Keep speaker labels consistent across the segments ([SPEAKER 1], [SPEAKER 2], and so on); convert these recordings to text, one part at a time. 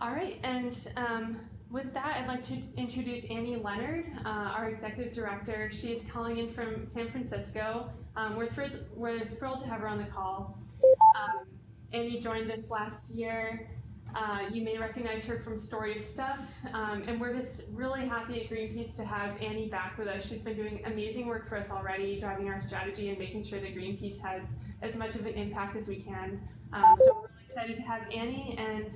[SPEAKER 1] All right, and with that, I'd like to introduce Leonard, our executive director. She is calling in from San Francisco. We're thrilled to have her on the call. Annie joined us last year. You may recognize her from Story of Stuff, and we're just really happy at Greenpeace to have Annie back with us. She's been doing amazing work for us already, driving our strategy and making sure that Greenpeace has as much of an impact as we can. So we're really excited to have Annie, and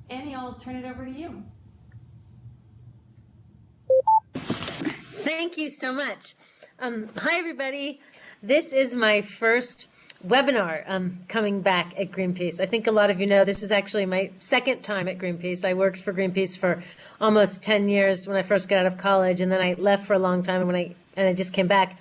[SPEAKER 1] Annie, I'll turn it over to you.
[SPEAKER 2] Thank you so much. Hi, everybody. This is my first webinar coming back at Greenpeace. I think a lot of you know this is actually my second time at Greenpeace. I worked for Greenpeace for almost 10 years when I first got out of college, and then I left for a long time and I just came back.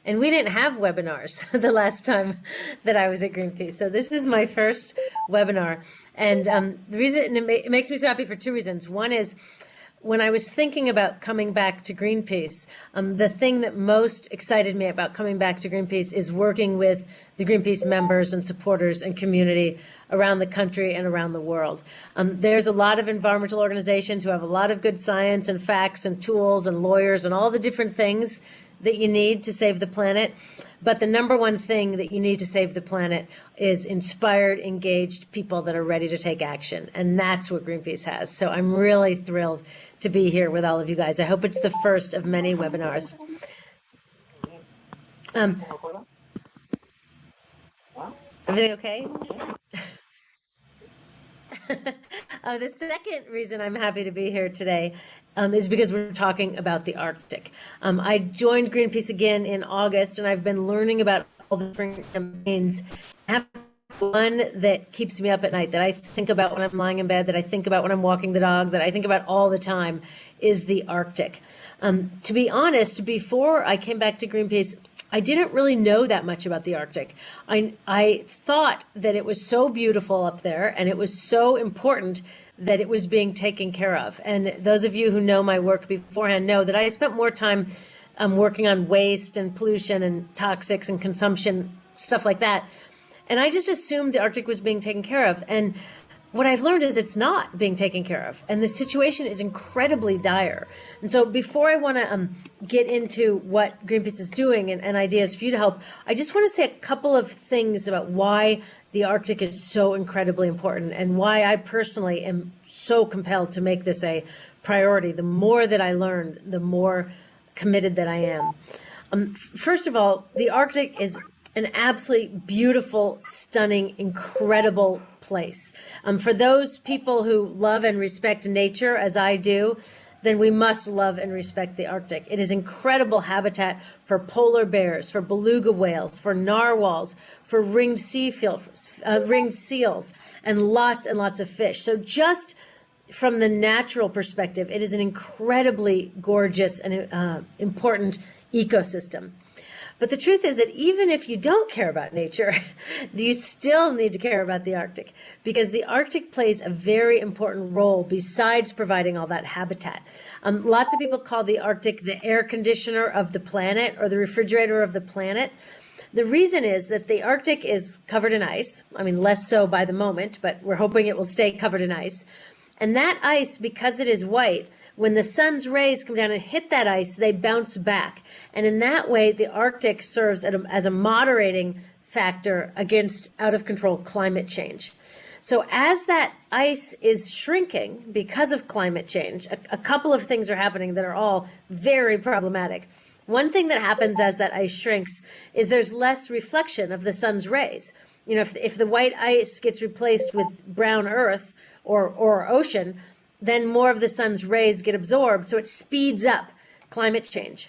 [SPEAKER 2] And we didn't have webinars the last time that I was at Greenpeace. So this is my first webinar. And the reason it makes me so happy for two reasons. One is when I was thinking about coming back to Greenpeace, the thing that most excited me about coming back to Greenpeace is working with the Greenpeace members and supporters and community around the country and around the world. There's a lot of environmental organizations who have a lot of good science and facts and tools and lawyers and all the different things that you need to save the planet. But the number one thing that you need to save the planet is inspired, engaged people that are ready to take action. And that's what Greenpeace has. So I'm really thrilled to be here with all of you guys. I hope it's the first of many webinars. Everything okay? The second reason I'm happy to be here today is because we're talking about the Arctic. I joined Greenpeace again in August, and I've been learning about all the different campaigns. I have one that keeps me up at night, that I think about when I'm lying in bed, that I think about when I'm walking the dog, that I think about all the time, is the Arctic. To be honest, before I came back to Greenpeace, I didn't really know that much about the Arctic. I thought that it was so beautiful up there, and it was so important that it was being taken care of. And those of you who know my work beforehand know that I spent more time working on waste and pollution and toxics and consumption, stuff like that. And I just assumed the Arctic was being taken care of. And what I've learned is it's not being taken care of. And the situation is incredibly dire. And so before I want to get into what Greenpeace is doing and ideas for you to help, I just want to say a couple of things about why the Arctic is so incredibly important and why I personally am so compelled to make this a priority. The more that I learn, the more committed that I am. First of all, the Arctic is an absolutely beautiful, stunning, incredible place. For those people who love and respect nature, as I do, then we must love and respect the Arctic. It is incredible habitat for polar bears, for beluga whales, for narwhals, for ringed seals, and lots of fish. So just from the natural perspective, it is an incredibly gorgeous and important ecosystem. But the truth is that even if you don't care about nature, you still need to care about the Arctic, because the Arctic plays a very important role besides providing all that habitat. Lots of people call the Arctic the air conditioner of the planet, or the refrigerator of the planet. The reason is that the Arctic is covered in ice. I mean, less so by the moment, but we're hoping it will stay covered in ice. And that ice, because it is white, when the sun's rays come down and hit that ice, they bounce back. And in that way, the Arctic serves as a moderating factor against out-of-control climate change. So as that ice is shrinking because of climate change, a couple of things are happening that are all very problematic. One thing that happens as that ice shrinks is there's less reflection of the sun's rays. You know, if the white ice gets replaced with brown earth or ocean, then more of the sun's rays get absorbed, so it speeds up climate change.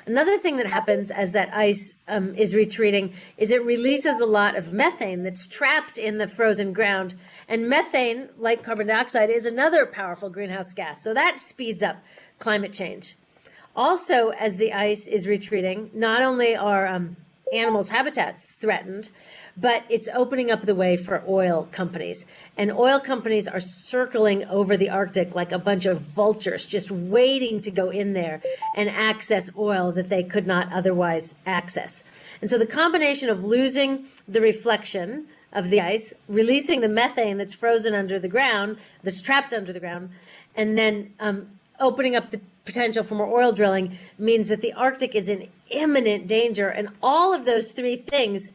[SPEAKER 2] Another thing that happens as that ice is retreating is it releases a lot of methane that's trapped in the frozen ground. And methane, like carbon dioxide, is another powerful greenhouse gas. So that speeds up climate change. Also, as the ice is retreating, not only are animals' habitats threatened, but it's opening up the way for oil companies. And oil companies are circling over the Arctic like a bunch of vultures, just waiting to go in there and access oil that they could not otherwise access. And so the combination of losing the reflection of the ice, releasing the methane that's frozen under the ground, that's trapped under the ground, and then opening up the potential for more oil drilling means that the Arctic is in imminent danger. And all of those three things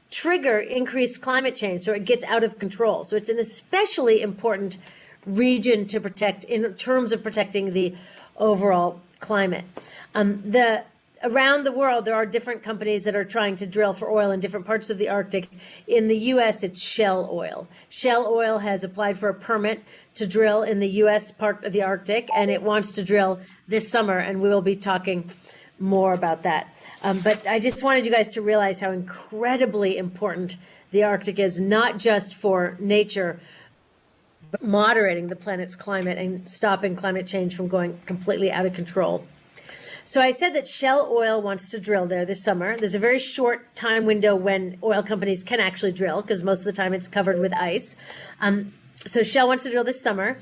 [SPEAKER 2] trigger increased climate change, so it gets out of control. So it's an especially important region to protect in terms of protecting the overall climate. Around the world, there are different companies that are trying to drill for oil in different parts of the Arctic. In the U.S., it's Shell Oil. Shell Oil has applied for a permit to drill in the U.S. part of the Arctic, and it wants to drill this summer, and we will be talking more about that. But I just wanted you guys to realize how incredibly important the Arctic is, not just for nature, but moderating the planet's climate and stopping climate change from going completely out of control. So I said that Shell Oil wants to drill there this summer. There's a very short time window when oil companies can actually drill, because most of the time it's covered with ice. So Shell wants to drill this summer.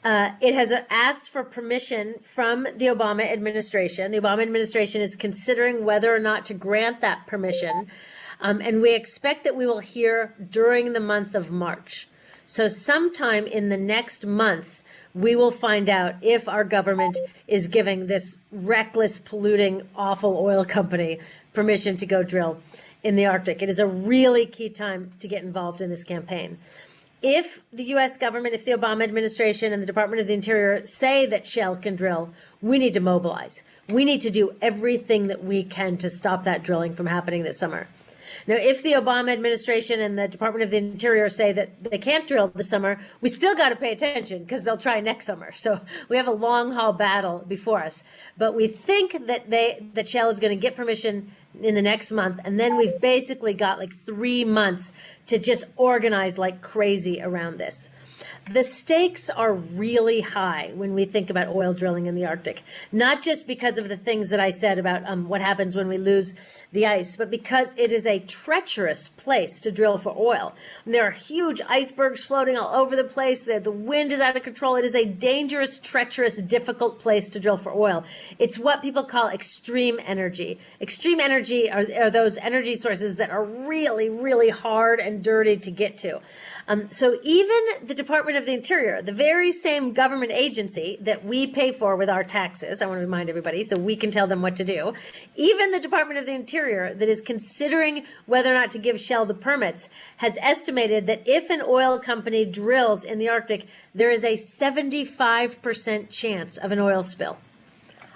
[SPEAKER 2] It has asked for permission from the Obama administration. The Obama administration is considering whether or not to grant that permission. And we expect that we will hear during the month of March. So sometime in the next month, we will find out if our government is giving this reckless, polluting, awful oil company permission to go drill in the Arctic. It is a really key time to get involved in this campaign. If the U.S. government, if the Obama administration and the Department of the Interior say that Shell can drill, we need to mobilize. We need to do everything that we can to stop that drilling from happening this summer. Now, if the Obama administration and the Department of the Interior say that they can't drill this summer, we still got to pay attention, because they'll try next summer. So we have a long haul battle before us. But we think that Shell is going to get permission in the next month, and then we've basically got like 3 months to just organize like crazy around this. The stakes are really high when we think about oil drilling in the Arctic, not just because of the things that I said about what happens when we lose the ice, but because it is a treacherous place to drill for oil. There are huge icebergs floating all over the place. The wind is out of control. It is a dangerous, treacherous, difficult place to drill for oil. It's what people call extreme energy. Extreme energy are those energy sources that are really, really hard and dirty to get to. So even the Department of the Interior, the very same government agency that we pay for with our taxes, I want to remind everybody, so we can tell them what to do, even the Department of the Interior that is considering whether or not to give Shell the permits has estimated that if an oil company drills in the Arctic, there is a 75% chance of an oil spill.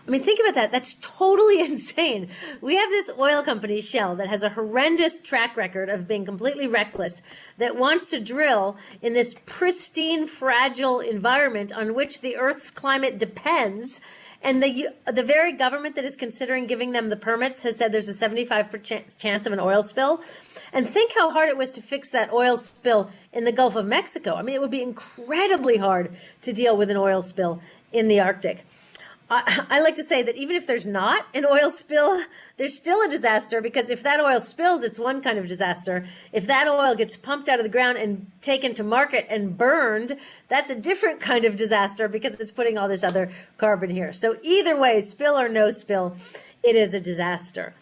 [SPEAKER 2] I mean, think about that. That's totally insane. We have this oil company, Shell, that has a horrendous track record of being completely reckless, that wants to drill in this pristine, fragile environment on which the Earth's climate depends. And the very government that is considering giving them the permits has said there's a 75% chance of an oil spill. And think how hard it was to fix that oil spill in the Gulf of Mexico. I mean, it would be incredibly hard to deal with an oil spill in the Arctic. I like to say that even if there's not an oil spill, there's still a disaster, because if that oil spills, it's one kind of disaster. If that oil gets pumped out of the ground and taken to market and burned, that's a different kind of disaster, because it's putting all this other carbon here. So either way, spill or no spill, it is a disaster.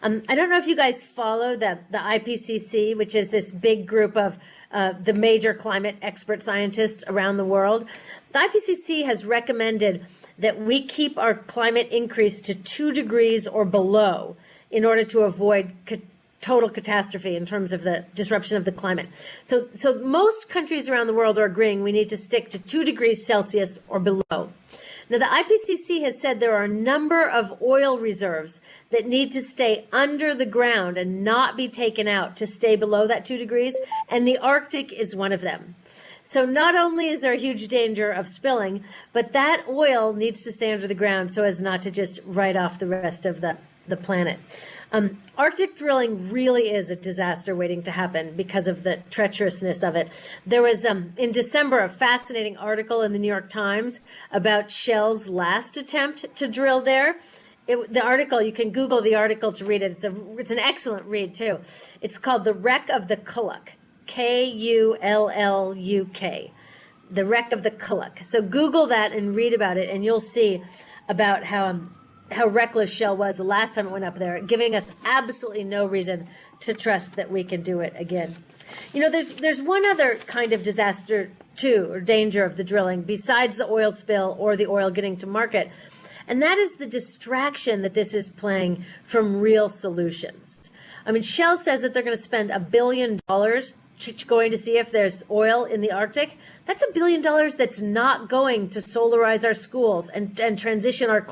[SPEAKER 2] I don't know if you guys follow the IPCC, which is this big group of the major climate expert scientists around the world. The IPCC has recommended that we keep our climate increase to 2 degrees or below in order to avoid total catastrophe in terms of the disruption of the climate. So most countries around the world are agreeing we need to stick to 2 degrees Celsius or below. Now, the IPCC has said there are a number of oil reserves that need to stay under the ground and not be taken out to stay below that 2 degrees, and the Arctic is one of them. So not only is there a huge danger of spilling, but that oil needs to stay under the ground so as not to just write off the rest of the planet. Arctic drilling really is a disaster waiting to happen because of the treacherousness of it. There was, in December, a fascinating article in the New York Times about Shell's last attempt to drill there. The article, you can Google the article to read it. It's an excellent read, too. It's called The Wreck of the Kulloch. Kulluk, the wreck of the Kulloch. So Google that and read about it, and you'll see about how reckless Shell was the last time it went up there, giving us absolutely no reason to trust that we can do it again. There's one other kind of disaster too, or danger of the drilling, besides the oil spill or the oil getting to market. And that is the distraction that this is playing from real solutions. I mean, Shell says that they're going to spend $1 billion going to see if there's oil in the Arctic. That's $1 billion that's not going to solarize our schools and transition our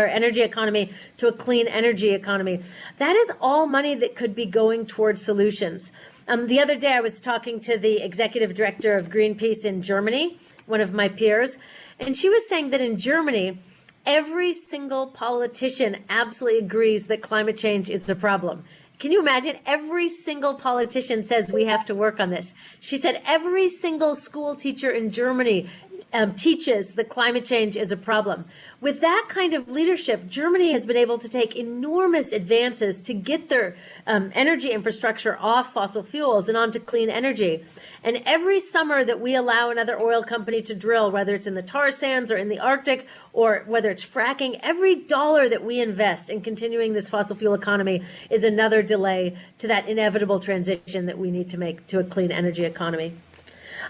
[SPEAKER 2] energy economy to a clean energy economy. That is all money that could be going towards solutions. The other day I was talking to the executive director of Greenpeace in Germany, one of my peers, and she was saying that in Germany, every single politician absolutely agrees that climate change is a problem. Can you imagine? Every single politician says we have to work on this. She said every single school teacher in Germany teaches that climate change is a problem. With that kind of leadership, Germany has been able to take enormous advances to get their energy infrastructure off fossil fuels and onto clean energy. And every summer that we allow another oil company to drill, whether it's in the tar sands or in the Arctic, or whether it's fracking, every dollar that we invest in continuing this fossil fuel economy is another delay to that inevitable transition that we need to make to a clean energy economy.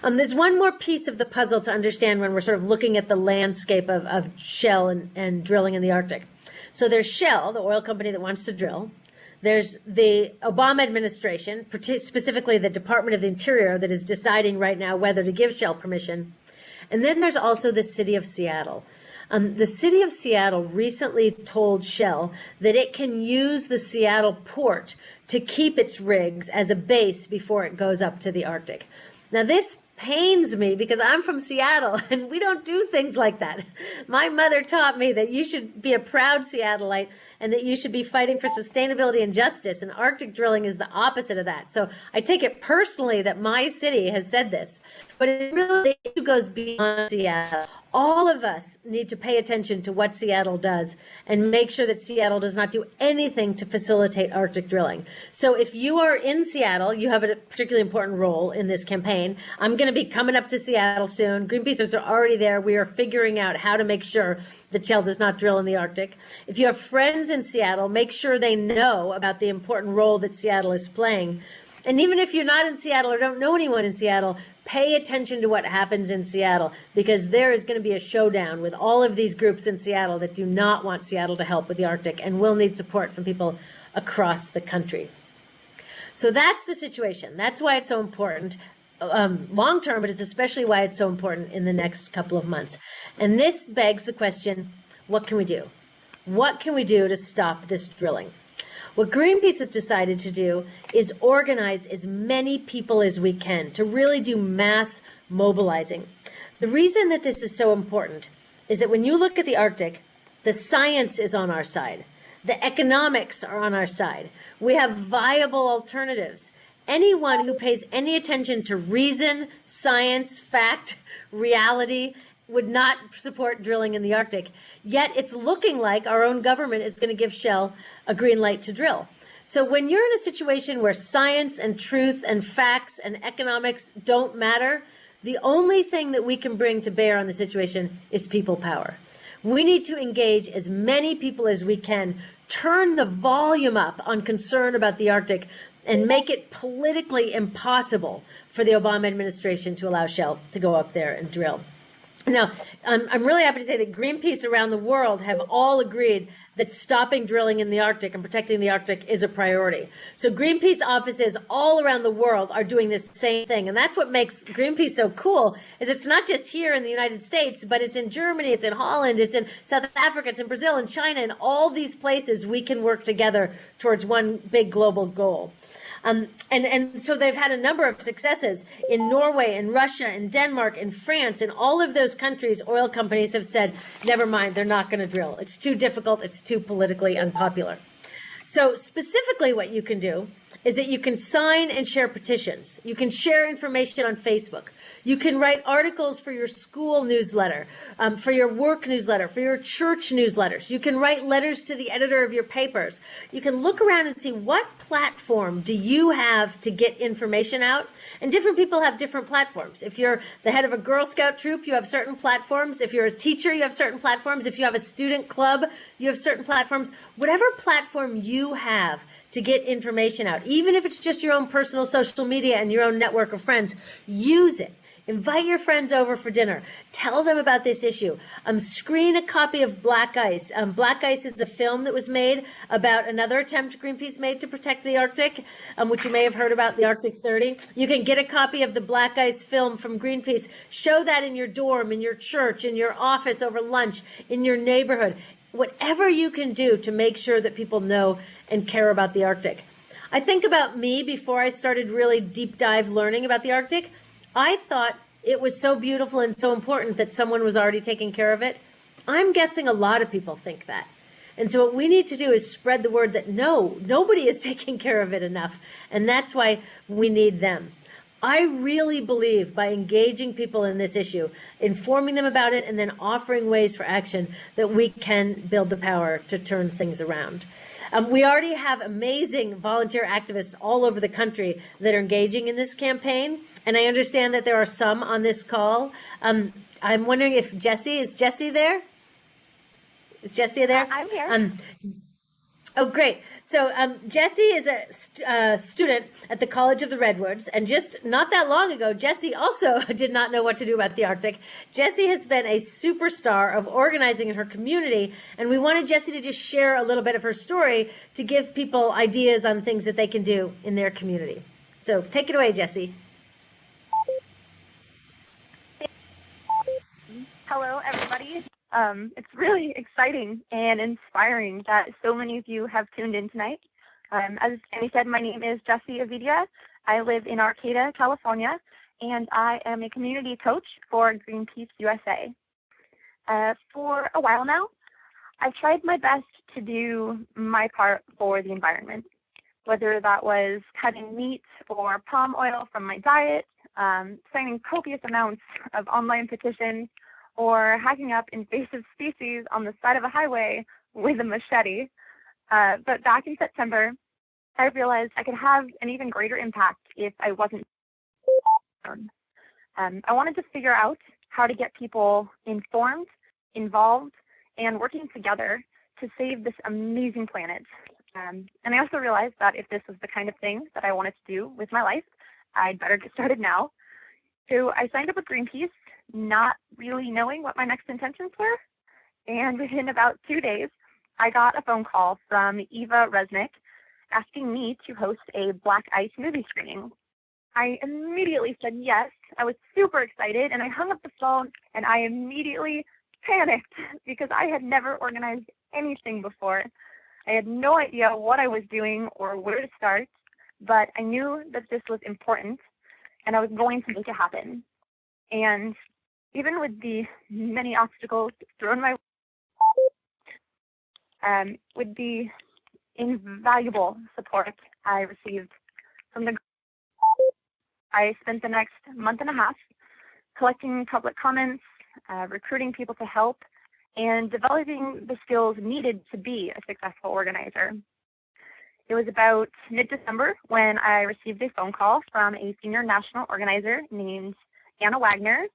[SPEAKER 2] There's one more piece of the puzzle to understand when we're sort of looking at the landscape of Shell and drilling in the Arctic. So there's Shell, the oil company that wants to drill. There's the Obama administration, specifically the Department of the Interior, that is deciding right now whether to give Shell permission. And then there's also the city of Seattle. The city of Seattle recently told Shell that it can use the Seattle port to keep its rigs as a base before it goes up to the Arctic. Now, this pains me because I'm from Seattle and we don't do things like that. My mother taught me that you should be a proud Seattleite and that you should be fighting for sustainability and justice, and Arctic drilling is the opposite of that. So I take it personally that my city has said this, but it really goes beyond Seattle. All of us need to pay attention to what Seattle does and make sure that Seattle does not do anything to facilitate Arctic drilling. So if you are in Seattle, you have a particularly important role in this campaign. I'm going to be coming up to Seattle soon. Greenpeaceers are already there. We are figuring out how to make sure that Shell does not drill in the Arctic. If you have friends in Seattle, make sure they know about the important role that Seattle is playing. And even if you're not in Seattle or don't know anyone in Seattle, pay attention to what happens in Seattle, because there is going to be a showdown with all of these groups in Seattle that do not want Seattle to help with the Arctic and will need support from people across the country. So that's the situation. That's why it's so important long term, but it's especially why it's so important in the next couple of months. And this begs the question, what can we do? What can we do to stop this drilling? What Greenpeace has decided to do is organize as many people as we can to really do mass mobilizing. The reason that this is so important is that when you look at the Arctic, the science is on our side. The economics are on our side. We have viable alternatives. Anyone who pays any attention to reason, science, fact, reality would not support drilling in the Arctic. Yet it's looking like our own government is going to give Shell a green light to drill. So when you're in a situation where science and truth and facts and economics don't matter, the only thing that we can bring to bear on the situation is people power. We need to engage as many people as we can, turn the volume up on concern about the Arctic, and make it politically impossible for the Obama administration to allow Shell to go up there and drill. Now, I'm really happy to say that Greenpeace around the world have all agreed that stopping drilling in the Arctic and protecting the Arctic is a priority. So Greenpeace offices all around the world are doing this same thing. And that's what makes Greenpeace so cool, is it's not just here in the United States, but it's in Germany, it's in Holland, it's in South Africa, it's in Brazil and China, and all these places we can work together towards one big global goal. And so they've had a number of successes in Norway, in Russia, in Denmark, in France. In all of those countries, oil companies have said, never mind, they're not going to drill. It's too difficult. It's too politically unpopular. So specifically what you can do is that you can sign and share petitions. You can share information on Facebook. You can write articles for your school newsletter, for your work newsletter, for your church newsletters. You can write letters to the editor of your papers. You can look around and see what platform do you have to get information out. And different people have different platforms. If you're the head of a Girl Scout troop, you have certain platforms. If you're a teacher, you have certain platforms. If you have a student club, you have certain platforms. Whatever platform you have, to get information out. Even if it's just your own personal social media and your own network of friends, use it. Invite your friends over for dinner. Tell them about this issue. Screen a copy of Black Ice. Black Ice is the film that was made about another attempt Greenpeace made to protect the Arctic, which you may have heard about, the Arctic 30. You can get a copy of the Black Ice film from Greenpeace. Show that in your dorm, in your church, in your office over lunch, in your neighborhood. Whatever you can do to make sure that people know and care about the Arctic. I think about me before I started really deep dive learning about the Arctic. I thought it was so beautiful and so important that someone was already taking care of it. I'm guessing a lot of people think that. And so what we need to do is spread the word that nobody is taking care of it enough. And that's why we need them. I really believe by engaging people in this issue, informing them about it, and then offering ways for action, that we can build the power to turn things around. We already have amazing volunteer activists all over the country that are engaging in this campaign, and I understand that there are some on this call. I'm wondering if is Jessie there? Is Jessie there?
[SPEAKER 3] I'm here.
[SPEAKER 2] Oh, great. So Jessie is a student at the College of the Redwoods, and just not that long ago, Jessie also did not know what to do about the Arctic. Jessie has been a superstar of organizing in her community, and we wanted Jessie to just share a little bit of her story to give people ideas on things that they can do in their community. So take it away, Jessie.
[SPEAKER 3] Hello, everybody. It's really exciting and inspiring that so many of you have tuned in tonight. As Annie said, my name is Jessie Avidia. I live in Arcata, California, and I am a community coach for Greenpeace USA. For a while now, I've tried my best to do my part for the environment, whether that was cutting meat or palm oil from my diet, signing copious amounts of online petitions, or hacking up invasive species on the side of a highway with a machete. But back in September, I realized I could have an even greater impact if I wasn't alone. I wanted to figure out how to get people informed, involved, and working together to save this amazing planet. And I also realized that if this was the kind of thing that I wanted to do with my life, I'd better get started now. So I signed up with Greenpeace, not really knowing what my next intentions were. And within about 2 days, I got a phone call from Eva Resnick asking me to host a Black Ice movie screening. I immediately said yes. I was super excited, and I hung up the phone, and I immediately panicked because I had never organized anything before. I had no idea what I was doing or where to start, but I knew that this was important, and I was going to make it happen. And even with the many obstacles thrown my way, with the invaluable support I received from I spent the next month and a half collecting public comments, recruiting people to help, and developing the skills needed to be a successful organizer. It was about mid-December when I received a phone call from a senior national organizer named Anna Wagner,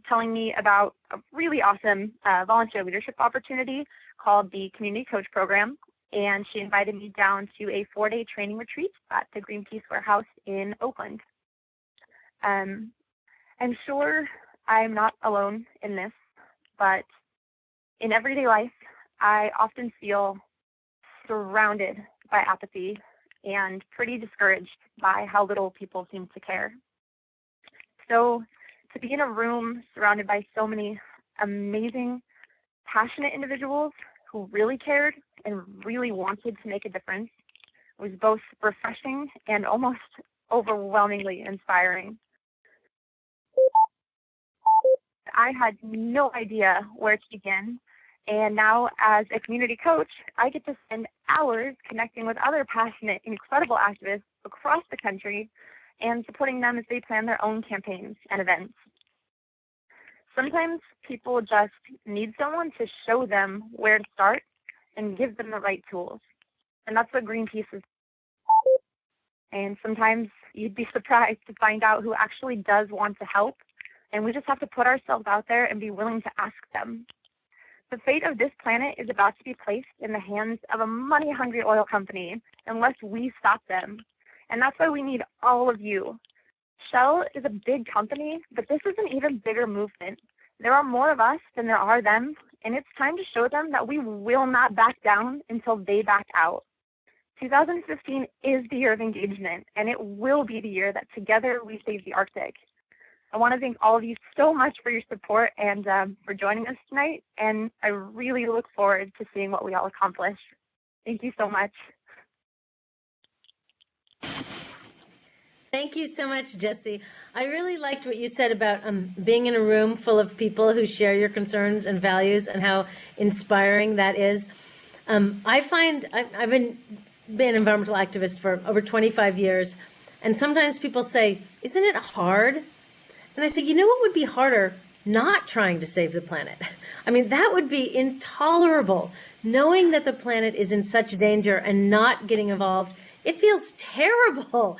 [SPEAKER 3] telling me about a really awesome volunteer leadership opportunity called the Community Coach Program, and she invited me down to a 4-day training retreat at the Greenpeace warehouse in Oakland. I'm sure I'm not alone in this, but in everyday life, I often feel surrounded by apathy and pretty discouraged by how little people seem to care. So to be in a room surrounded by so many amazing, passionate individuals who really cared and really wanted to make a difference was both refreshing and almost overwhelmingly inspiring. I had no idea where to begin, and now as a community coach, I get to spend hours connecting with other passionate, incredible activists across the country and supporting them as they plan their own campaigns and events. Sometimes people just need someone to show them where to start and give them the right tools. And that's what Greenpeace is. And sometimes you'd be surprised to find out who actually does want to help. And we just have to put ourselves out there and be willing to ask them. The fate of this planet is about to be placed in the hands of a money-hungry oil company unless we stop them. And that's why we need all of you. Shell is a big company, but this is an even bigger movement. There are more of us than there are them, and it's time to show them that we will not back down until they back out. 2015 is the year of engagement, and it will be the year that together we save the Arctic. I want to thank all of you so much for your support and for joining us tonight, and I really look forward to seeing what we all accomplish. Thank you so much.
[SPEAKER 2] Thank you so much, Jessie. I really liked what you said about being in a room full of people who share your concerns and values and how inspiring that is. I find I've been an environmental activist for over 25 years, and sometimes people say, isn't it hard? And I say, you know what would be harder? Not trying to save the planet. I mean, that would be intolerable. Knowing that the planet is in such danger and not getting involved, it feels terrible.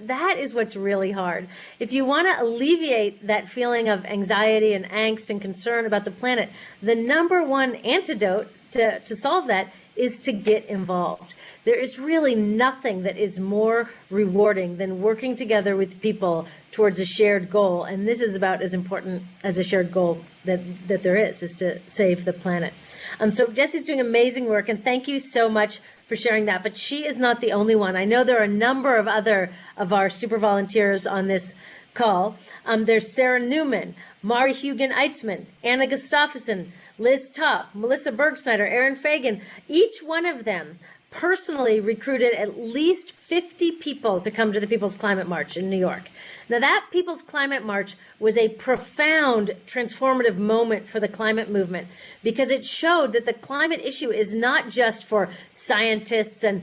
[SPEAKER 2] That is what's really hard. If you want to alleviate that feeling of anxiety and angst and concern about the planet, the number one antidote to solve that is to get involved. There is really nothing that is more rewarding than working together with people towards a shared goal. And this is about as important as a shared goal that there is to save the planet. So Jessie's doing amazing work, and thank you so much for sharing that. But she is not the only one. I know there are a number of other of our super volunteers on this call. There's Sarah Newman, Mari Hugen-Eitzman, Anna Gustafsson, Liz Topp, Melissa Bergsnyder, Aaron Fagan. Each one of them personally recruited at least 50 people to come to the People's Climate March in New York. Now, that People's Climate March was a profound transformative moment for the climate movement because it showed that the climate issue is not just for scientists and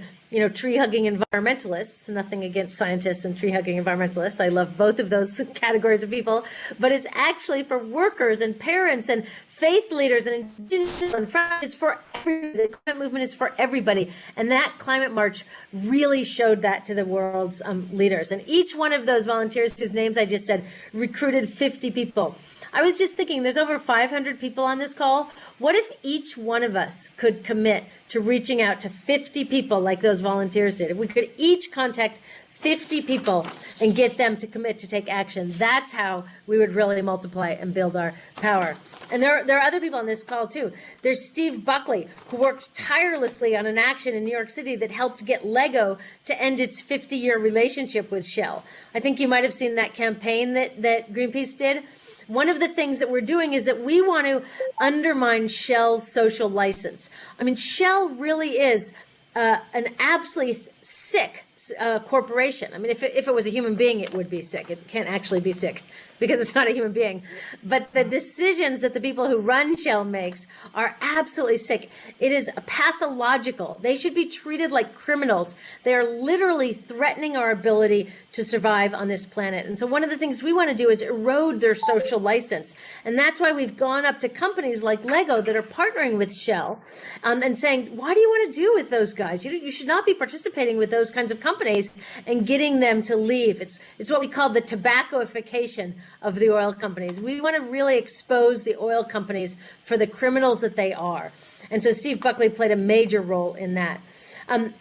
[SPEAKER 2] tree-hugging environmentalists. Nothing against scientists and tree-hugging environmentalists. I love both of those categories of people. But it's actually for workers and parents and faith leaders and indigenous and friends. It's for everybody. The climate movement is for everybody. And that climate march really showed that to the world's leaders. And each one of those volunteers whose names I just said recruited 50 people. I was just thinking, there's over 500 people on this call. What if each one of us could commit to reaching out to 50 people like those volunteers did? If we could each contact 50 people and get them to commit to take action, that's how we would really multiply and build our power. And there are other people on this call too. There's Steve Buckley, who worked tirelessly on an action in New York City that helped get Lego to end its 50-year relationship with Shell. I think you might have seen that campaign that Greenpeace did. One of the things that we're doing is that we want to undermine Shell's social license. I mean, Shell really is an absolutely sick corporation. I mean, if it was a human being, it would be sick. It can't actually be sick because it's not a human being. But the decisions that the people who run Shell makes are absolutely sick. It is pathological. They should be treated like criminals. They are literally threatening our ability to survive on this planet. And so one of the things we want to do is erode their social license. And that's why we've gone up to companies like Lego that are partnering with Shell and saying, why do you want to do with those guys? You should not be participating with those kinds of companies and getting them to leave. It's what we call the tobaccoification of the oil companies. We want to really expose the oil companies for the criminals that they are. And so Steve Buckley played a major role in that.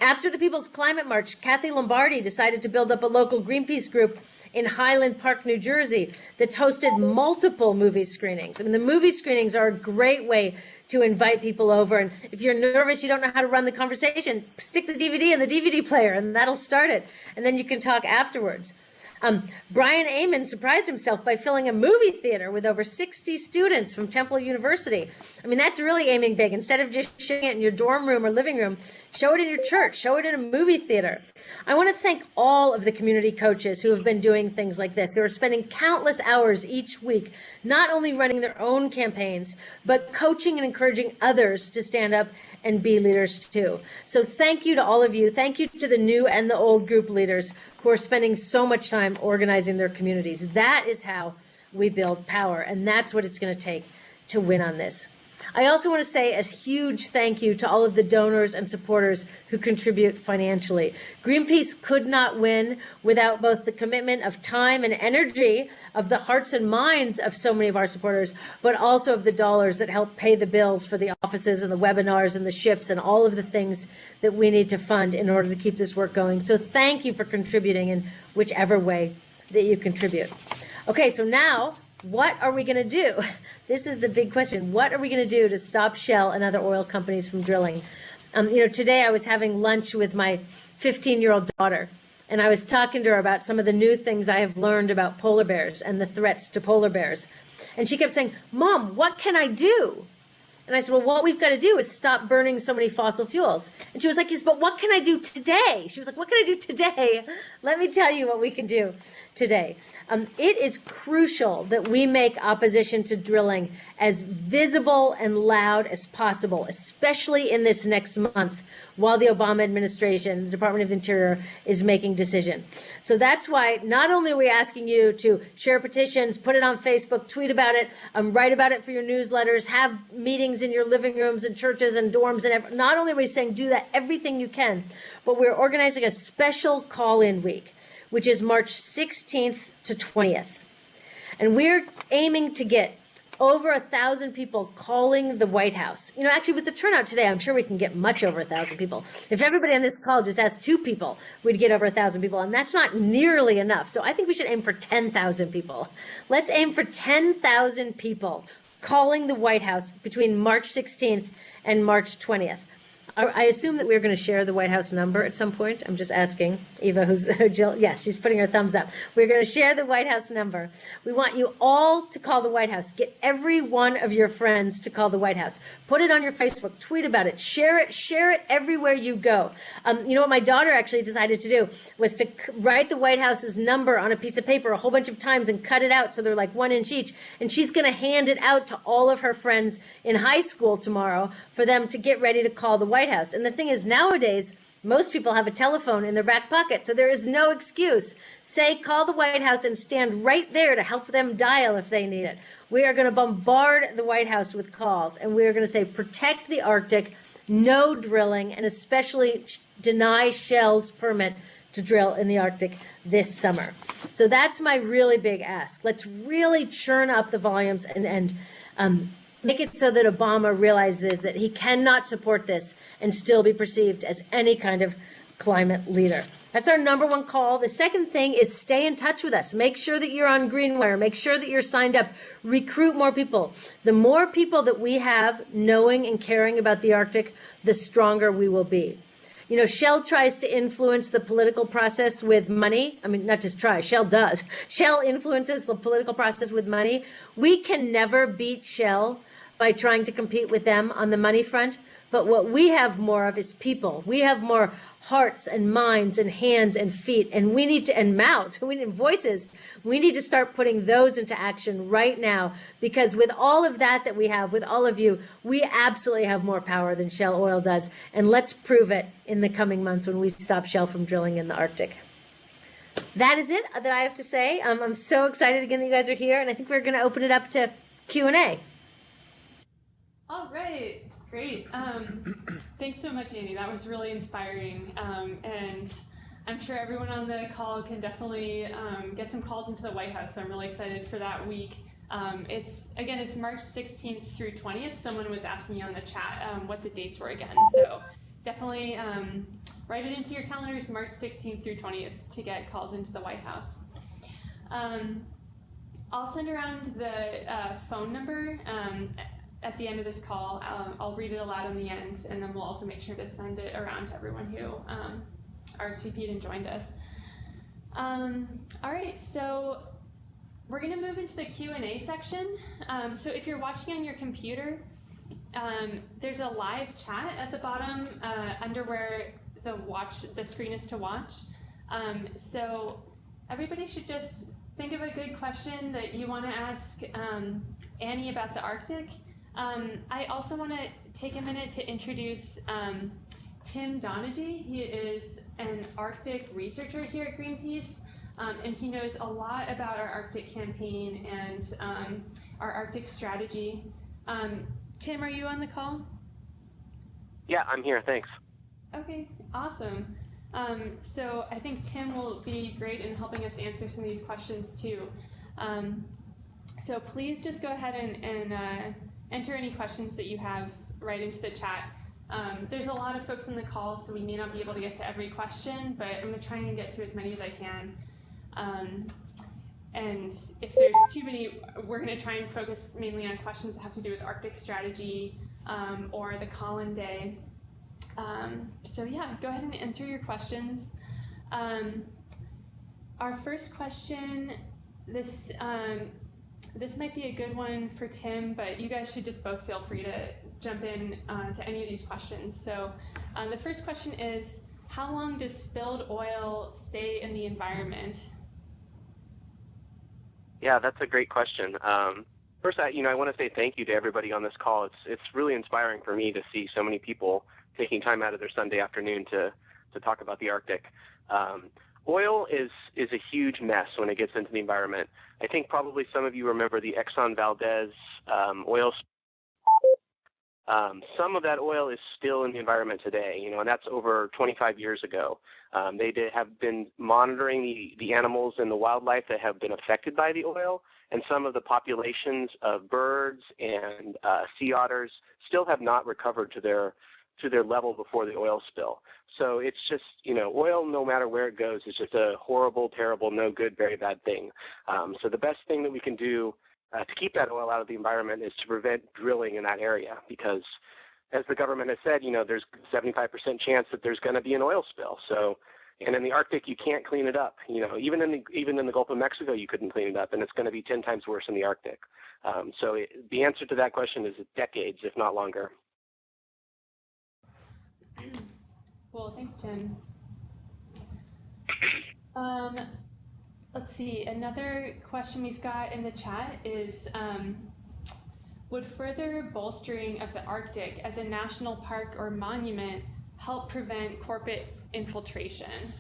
[SPEAKER 2] After the People's Climate March, Kathy Lombardi decided to build up a local Greenpeace group in Highland Park, New Jersey, that's hosted multiple movie screenings. I mean, the movie screenings are a great way to invite people over. And if you're nervous, you don't know how to run the conversation, stick the DVD in the DVD player and that'll start it. And then you can talk afterwards. Brian Amon surprised himself by filling a movie theater with over 60 students from Temple University. I mean, that's really aiming big. Instead of just showing it in your dorm room or living room, show it in your church, show it in a movie theater. I want to thank all of the community coaches who have been doing things like this, who are spending countless hours each week, not only running their own campaigns, but coaching and encouraging others to stand up and be leaders too. So thank you to all of you. Thank you to the new and the old group leaders who are spending so much time organizing their communities. That is how we build power, and that's what it's going to take to win on this. I also want to say a huge thank you to all of the donors and supporters who contribute financially. Greenpeace could not win without both the commitment of time and energy of the hearts and minds of so many of our supporters, but also of the dollars that help pay the bills for the offices and the webinars and the ships and all of the things that we need to fund in order to keep this work going. So thank you for contributing in whichever way that you contribute. Okay, so now, what are we going to do? This is the big question. What are we going to do to stop Shell and other oil companies from drilling? Today I was having lunch with my 15-year-old daughter, and I was talking to her about some of the new things I have learned about polar bears and the threats to polar bears. And she kept saying, Mom, what can I do? And I said, well, what we've got to do is stop burning so many fossil fuels. And she was like, yes, but what can I do today? She was like, what can I do today? Let me tell you what we can do today. It is crucial that we make opposition to drilling as visible and loud as possible, especially in this next month while the Obama administration, the Department of Interior, is making decision. So that's why not only are we asking you to share petitions, put it on Facebook, tweet about it, write about it for your newsletters, have meetings in your living rooms and churches and dorms, and not only are we saying do that, everything you can, but we're organizing a special call-in week, which is March 16th to 20th. And we're aiming to get over 1,000 people calling the White House. Actually, with the turnout today, I'm sure we can get much over 1,000 people. If everybody on this call just asked 2 people, we'd get over 1,000 people, and that's not nearly enough. So I think we should aim for 10,000 people. Let's aim for 10,000 people calling the White House between March 16th and March 20th. I assume that we're going to share the White House number at some point. I'm just asking Eva, who's Jill. Yes, she's putting her thumbs up. We're going to share the White House number. We want you all to call the White House. Get every one of your friends to call the White House. Put it on your Facebook. Tweet about it. Share it everywhere you go. What my daughter actually decided to do was to write the White House's number on a piece of paper a whole bunch of times and cut it out so they're like 1 inch each. And she's going to hand it out to all of her friends in high school tomorrow for them to get ready to call the White House. And the thing is, nowadays, most people have a telephone in their back pocket, so there is no excuse. Say, call the White House and stand right there to help them dial if they need it. We are going to bombard the White House with calls, and we are going to say, protect the Arctic, no drilling, and especially deny Shell's permit to drill in the Arctic this summer. So that's my really big ask. Let's really churn up the volumes and make it so that Obama realizes that he cannot support this and still be perceived as any kind of climate leader. That's our number one call. The second thing is stay in touch with us. Make sure that you're on Greenwire. Make sure that you're signed up. Recruit more people. The more people that we have knowing and caring about the Arctic, the stronger we will be. Shell tries to influence the political process with money. I mean, not just try, Shell does. Shell influences the political process with money. We can never beat Shell by trying to compete with them on the money front. But what we have more of is people. We have more hearts and minds and hands and feet, and we need to, and mouths, we need voices. We need to start putting those into action right now, because with all of that we have, with all of you, we absolutely have more power than Shell Oil does. And let's prove it in the coming months when we stop Shell from drilling in the Arctic. That is it that I have to say. I'm so excited again that you guys are here, and I think we're going to open it up to Q&A.
[SPEAKER 1] All right. Great. Thanks so much, Annie. That was really inspiring. And I'm sure everyone on the call can definitely get some calls into the White House. So I'm really excited for that week. It's March 16th through 20th. Someone was asking me on the chat what the dates were again. So definitely write it into your calendars, March 16th through 20th, to get calls into the White House. I'll send around the phone number at the end of this call. I'll read it aloud on the end, and then we'll also make sure to send it around to everyone who RSVP'd and joined us. All right, so we're going to move into the Q&A section. So if you're watching on your computer, there's a live chat at the bottom under where the screen is to watch. So everybody should just think of a good question that you want to ask Annie about the Arctic. I also want to take a minute to introduce Tim Donaghy. He is an Arctic researcher here at Greenpeace, and he knows a lot about our Arctic campaign and our Arctic strategy. Tim, are you on the call?
[SPEAKER 4] Yeah, I'm here. Thanks.
[SPEAKER 1] Okay, awesome. So I think Tim will be great in helping us answer some of these questions too. So please just go ahead and enter any questions that you have right into the chat. There's a lot of folks in the call, so we may not be able to get to every question, but I'm going to try and get to as many as I can. And if there's too many, we're going to try and focus mainly on questions that have to do with Arctic strategy or the Colin Day. So yeah, go ahead and enter your questions. Our first question, this might be a good one for Tim, but you guys should just both feel free to jump in to any of these questions. So the first question is, how long does spilled oil stay in the environment?
[SPEAKER 4] Yeah, that's a great question. First, I want to say thank you to everybody on this call. It's really inspiring for me to see so many people taking time out of their Sunday afternoon to talk about the Arctic. Oil is a huge mess when it gets into the environment. I think probably some of you remember the Exxon Valdez oil. Some of that oil is still in the environment today, and that's over 25 years ago. They have been monitoring the animals and the wildlife that have been affected by the oil, and some of the populations of birds and sea otters still have not recovered to their level before the oil spill. So it's just, oil, no matter where it goes, is just a horrible, terrible, no good, very bad thing. So the best thing that we can do to keep that oil out of the environment is to prevent drilling in that area, because as the government has said, there's 75% chance that there's going to be an oil spill. So, and in the Arctic, you can't clean it up. Even in the Gulf of Mexico, you couldn't clean it up, and it's going to be 10 times worse in the Arctic. So the answer to that question is decades, if not longer.
[SPEAKER 1] Well, thanks, Tim. Let's see, another question we've got in the chat is, would further bolstering of the Arctic as a national park or monument help prevent corporate infiltration?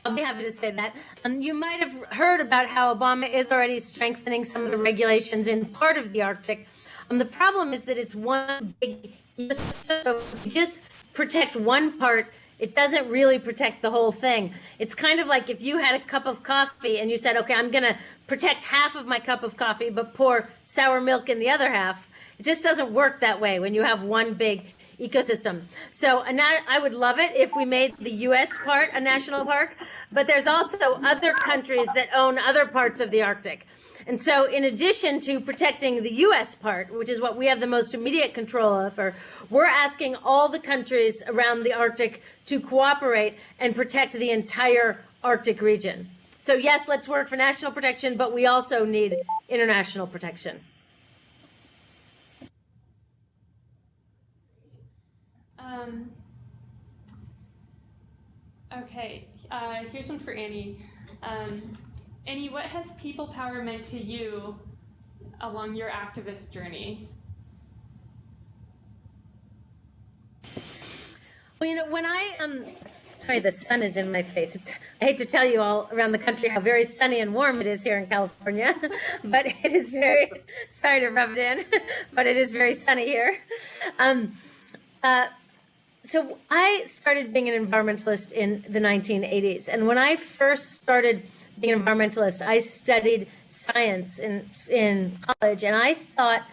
[SPEAKER 2] I'll be happy to say that. You might have heard about how Obama is already strengthening some of the regulations in part of the Arctic. The problem is that it's one big ecosystem, so if you just protect one part, it doesn't really protect the whole thing. It's kind of like if you had a cup of coffee and you said, okay, I'm going to protect half of my cup of coffee, but pour sour milk in the other half. It just doesn't work that way when you have one big ecosystem. So I would love it if we made the U.S. part a national park, but there's also other countries that own other parts of the Arctic. And so in addition to protecting the U.S. part, which is what we have the most immediate control of, we're asking all the countries around the Arctic to cooperate and protect the entire Arctic region. So yes, let's work for national protection, but we also need international protection.
[SPEAKER 1] Okay, here's one for Annie. Annie, what has people power meant to you along your activist journey?
[SPEAKER 2] Well, when sorry, the sun is in my face. I hate to tell you all around the country how very sunny and warm it is here in California, but it is very, sorry to rub it in, but it is very sunny here. So I started being an environmentalist in the 1980s, and when I first started being an environmentalist, I studied science in college, and I thought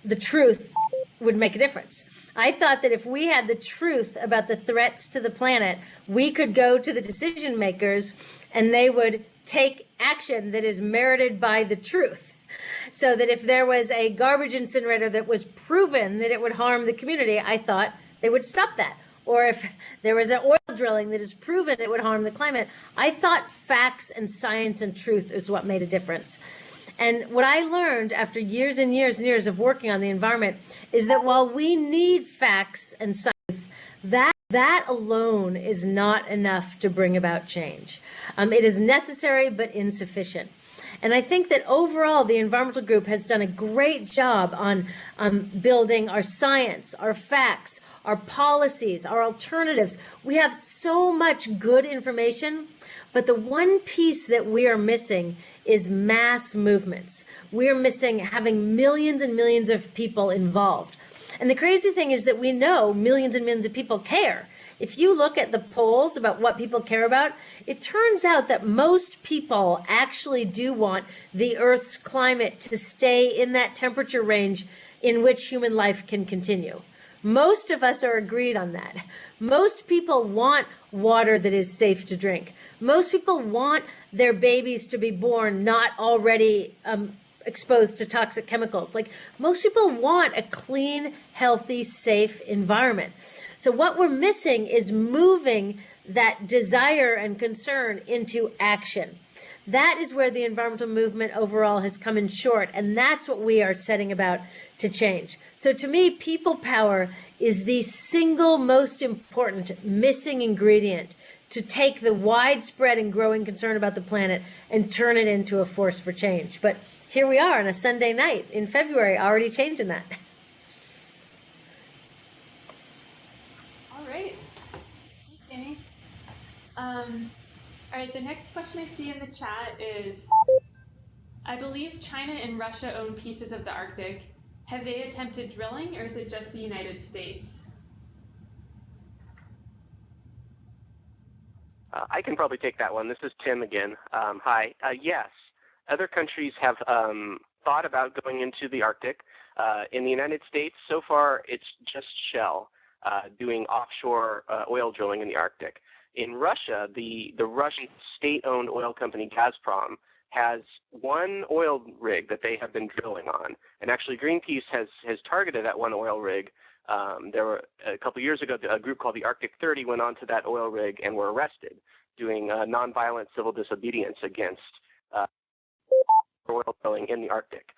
[SPEAKER 2] the truth would make a difference. I thought that if we had the truth about the threats to the planet, we could go to the decision makers and they would take action that is merited by the truth. So that if there was a garbage incinerator that was proven that it would harm the community, I thought they would stop that. Or if there was an oil drilling that is proven it would harm the climate, I thought facts and science and truth is what made a difference. And what I learned after years and years and years of working on the environment is that while we need facts and science, that alone is not enough to bring about change. It is necessary but insufficient. And I think that overall, the environmental group has done a great job on building our science, our facts, our policies, our alternatives. We have so much good information, but the one piece that we are missing is mass movements. We're missing having millions and millions of people involved. And the crazy thing is that we know millions and millions of people care. If you look at the polls about what people care about, it turns out that most people actually do want the Earth's climate to stay in that temperature range in which human life can continue. Most of us are agreed on that. Most people want water that is safe to drink. Most people want their babies to be born not already exposed to toxic chemicals. Like, most people want a clean, healthy, safe environment. So what we're missing is moving that desire and concern into action. That is where the environmental movement overall has come in short, and that's what we are setting about to change. So to me, people power is the single most important missing ingredient to take the widespread and growing concern about the planet and turn it into a force for change. But here we are on a Sunday night in February, already changing that.
[SPEAKER 1] All right. Thanks, Annie. All right, the next question I see in the chat is, I believe China and Russia own pieces of the Arctic. Have they attempted drilling, or is it just the United States?
[SPEAKER 4] I can probably take that one. This is Tim again. Hi. Yes, other countries have thought about going into the Arctic. In the United States, so far, it's just Shell doing offshore oil drilling in the Arctic. In Russia, the Russian state-owned oil company Gazprom has one oil rig that they have been drilling on. And actually, Greenpeace has targeted that one oil rig. There were a couple years ago, a group called the Arctic 30 went onto that oil rig and were arrested doing nonviolent civil disobedience against oil drilling in the Arctic.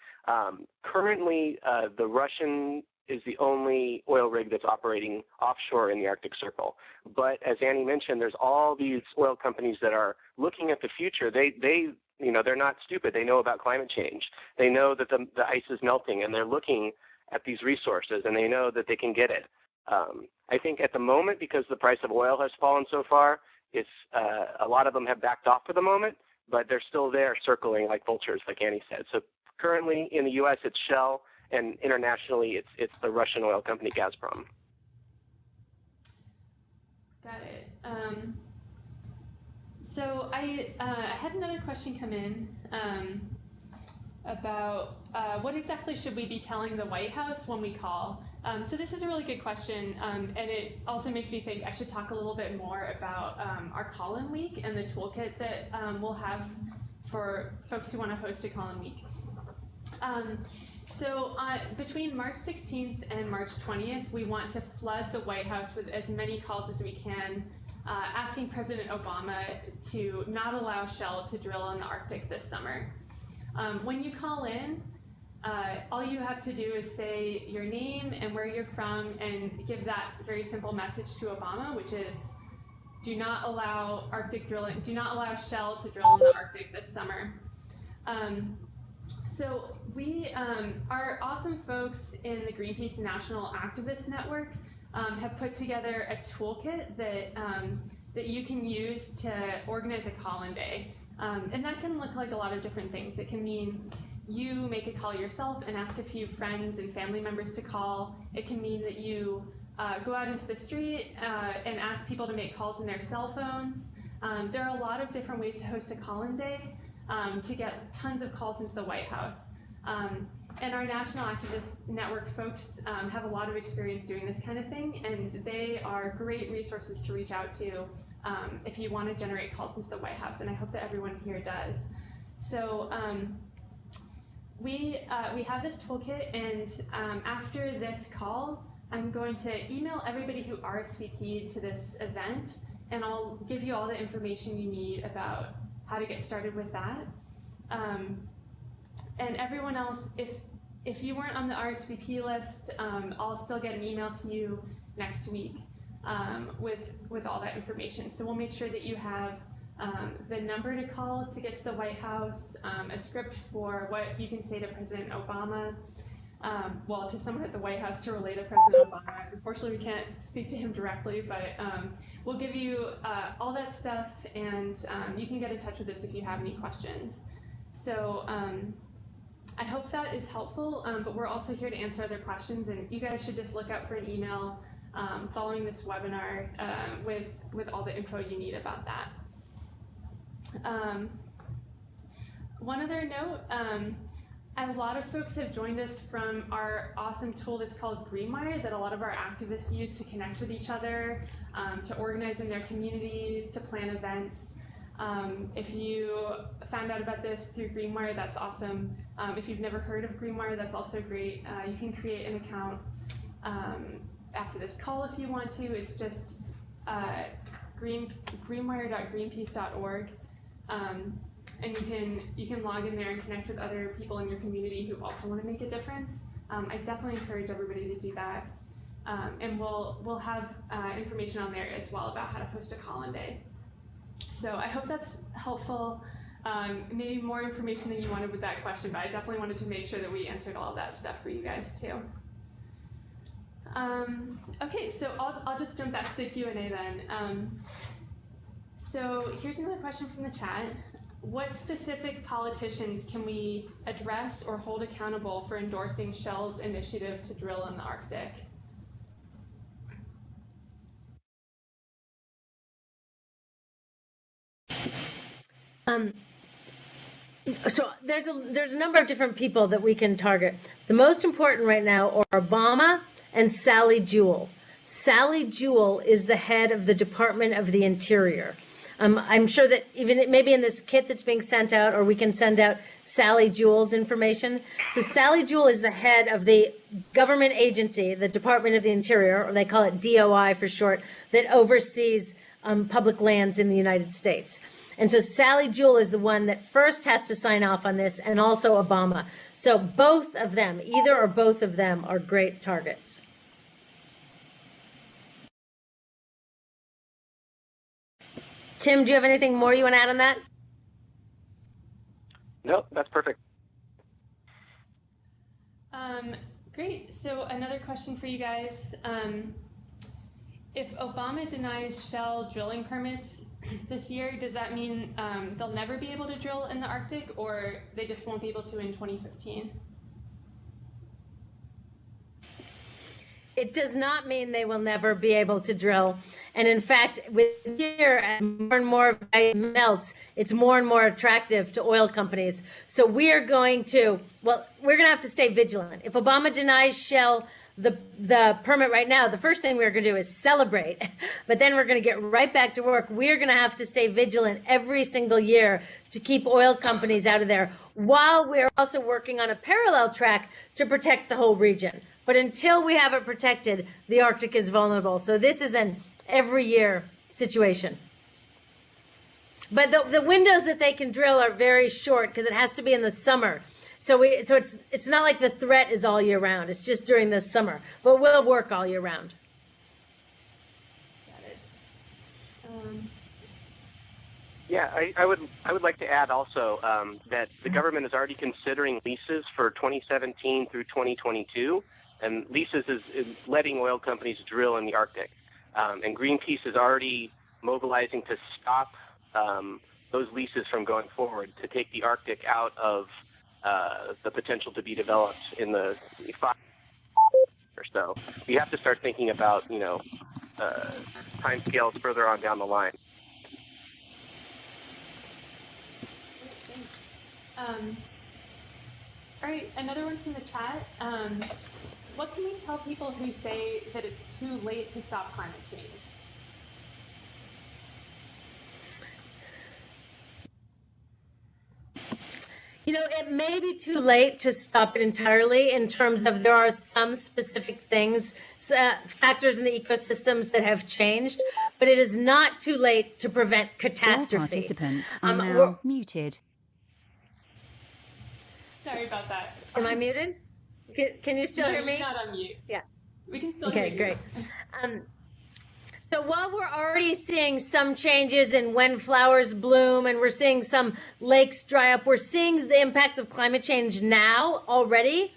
[SPEAKER 4] Currently, the Russian is the only oil rig that's operating offshore in the Arctic Circle. But as Annie mentioned, there's all these oil companies that are looking at the future. They're not stupid. They know about climate change. They know that the ice is melting, and they're looking at these resources, and they know that they can get it. I think at the moment, because the price of oil has fallen so far, it's a lot of them have backed off for the moment, but they're still there circling like vultures, like Annie said. So currently in the U.S., it's Shell, and internationally, it's the Russian oil company Gazprom.
[SPEAKER 1] Got it. So I had another question come in about what exactly should we be telling the White House when we call? So this is a really good question, and it also makes me think I should talk a little bit more about our call-in week and the toolkit that we'll have for folks who want to host a call-in week. So between March 16th and March 20th, we want to flood the White House with as many calls as we can, asking President Obama to not allow Shell to drill in the Arctic this summer. When you call in, all you have to do is say your name and where you're from and give that very simple message to Obama, which is, do not allow Arctic drilling, do not allow Shell to drill in the Arctic this summer. So our awesome folks in the Greenpeace National Activist Network have put together a toolkit that you can use to organize a call-in day. And that can look like a lot of different things. It can mean you make a call yourself and ask a few friends and family members to call. It can mean that you go out into the street and ask people to make calls on their cell phones. There are a lot of different ways to host a call-in day to get tons of calls into the White House. And our National Activist Network folks have a lot of experience doing this kind of thing, and they are great resources to reach out to if you want to generate calls into the White House, and I hope that everyone here does. So we have this toolkit, and after this call, I'm going to email everybody who RSVP'd to this event, and I'll give you all the information you need about how to get started with that. And everyone else, if you weren't on the RSVP list, I'll still get an email to you next week with all that information. So we'll make sure that you have the number to call to get to the White House, a script for what you can say to President Obama, well, to someone at the White House to relay to President Obama. Unfortunately, we can't speak to him directly, but we'll give you all that stuff, and you can get in touch with us if you have any questions. So I hope that is helpful, but we're also here to answer other questions, and you guys should just look out for an email following this webinar with all the info you need about that. One other note, a lot of folks have joined us from our awesome tool that's called Greenwire that a lot of our activists use to connect with each other, to organize in their communities, to plan events. If you found out about this through Greenwire, that's awesome. If you've never heard of Greenwire, that's also great. You can create an account after this call if you want to. It's just greenwire.greenpeace.org. And you can log in there and connect with other people in your community who also want to make a difference. I definitely encourage everybody to do that. And we'll have information on there as well about how to post a call-in day. So I hope that's helpful. Maybe more information than you wanted with that question, but I definitely wanted to make sure that we answered all of that stuff for you guys too. Okay, so I'll just jump back to the Q&A then. So here's another question from the chat. What specific politicians can we address or hold accountable for endorsing Shell's initiative to drill in the Arctic?
[SPEAKER 2] So there's a number of different people that we can target. The most important right now are Obama and Sally Jewell. Sally Jewell is the head of the Department of the Interior. I'm sure that even maybe in this kit that's being sent out, or we can send out Sally Jewell's information. So Sally Jewell is the head of the government agency, the Department of the Interior, or they call it DOI for short, that oversees public lands in the United States. And so Sally Jewell is the one that first has to sign off on this, and also Obama. So both of them, either or both of them, are great targets. Tim, do you have anything more you want to add on that?
[SPEAKER 4] No, that's perfect.
[SPEAKER 1] Great. So another question for you guys. If Obama denies Shell drilling permits this year, does that mean they'll never be able to drill in the Arctic, or they just won't be able to in 2015?
[SPEAKER 2] It does not mean they will never be able to drill. And in fact, with here, as more and more ice melts, it's more and more attractive to oil companies. So we are going to, we're going to have to stay vigilant. If Obama denies Shell the permit right now, the first thing we're going to do is celebrate, but then we're going to get right back to work. We're going to have to stay vigilant every single year to keep oil companies out of there, while we're also working on a parallel track to protect the whole region. But until we have it protected, the Arctic is vulnerable. So this is an every year situation. But the windows that they can drill are very short because it has to be in the summer. So it's not like the threat is all year round. It's just during the summer. But we'll work all year round.
[SPEAKER 1] Got it.
[SPEAKER 4] Yeah, I would like to add also that the government is already considering leases for 2017 through 2022. And leases is letting oil companies drill in the Arctic. And Greenpeace is already mobilizing to stop those leases from going forward, to take the Arctic out of the potential to be developed in the 5 or so. We have to start thinking about, time scales further on down the line.
[SPEAKER 1] Thanks. All right, another one from the chat. What can we tell people who say that it's too late to stop climate change?
[SPEAKER 2] It may be too late to stop it entirely, in terms of there are some specific things, factors in the ecosystems that have changed, but it is not too late to prevent catastrophe.
[SPEAKER 5] All participants are now muted.
[SPEAKER 1] Sorry about that.
[SPEAKER 2] Am I muted? Can you still hear me?
[SPEAKER 1] You're not on mute.
[SPEAKER 2] Yeah.
[SPEAKER 1] We can still hear you.
[SPEAKER 2] Okay, great. So while we're already seeing some changes in when flowers bloom, and we're seeing some lakes dry up, we're seeing the impacts of climate change now already.